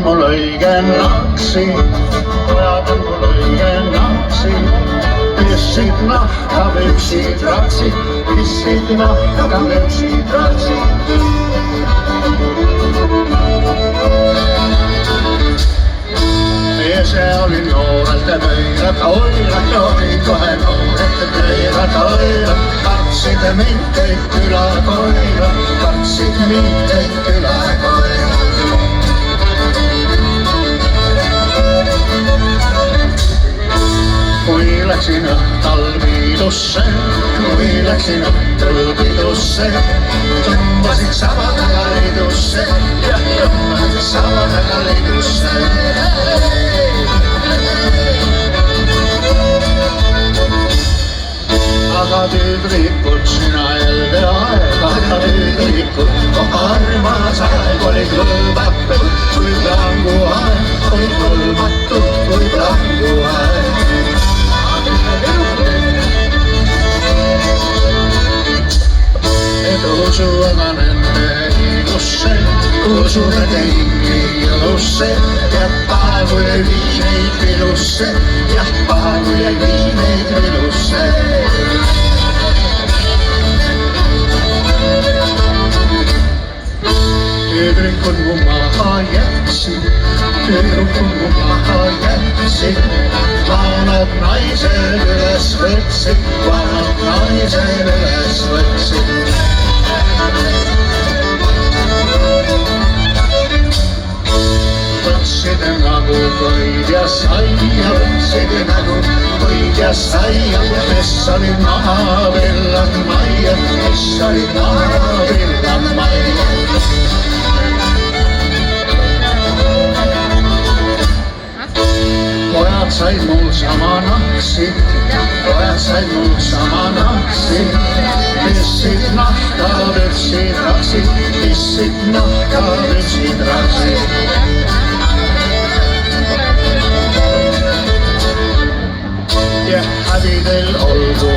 mul õige naksi, pojad on mul õige naksi. Pissid nahka, vüpsid ratsid, pissid nahka, vüpsid ratsid. See oli noorelt ja pöörad oirad, oli kohe noorelt ja pöörad oirad. Kartsid mind kõik külakoirad, kartsid mind kõik külakoirad. Kui läksin õhtal piidusse, kui läksin õhtal piidusse, tõmbasid sabadaga liidusse ja tõmbasid sabadaga liidusse. Aga tüüdlikud sina elde aeg, aga tüüdlikud armas aeg oli kõlvatud, kui planguaeg, oli kõlvatud, kui planguaeg. Et usu aga nende ilusse, usu nende hingi ilusse, ja paha kui ei vii neid vilusse, jah paha kui ei vii neid vilusse. Tüüdlikud mu maha jätsid, tüüdlikud mu maha jätsid, vanad naised üles võtsid, vanad naised üles võtsid. Võtsid nagu võid ja saia, võtsid nagu võid ja saia, kes olid maha villan majja, kes olid maha villan majja. Pojad said mul sama naksi, pojad said mul sama naksi. Pissid nahka, vüpsid ratsid, pissid nahka, vüpsid ratsid. Ja häbi teil olgu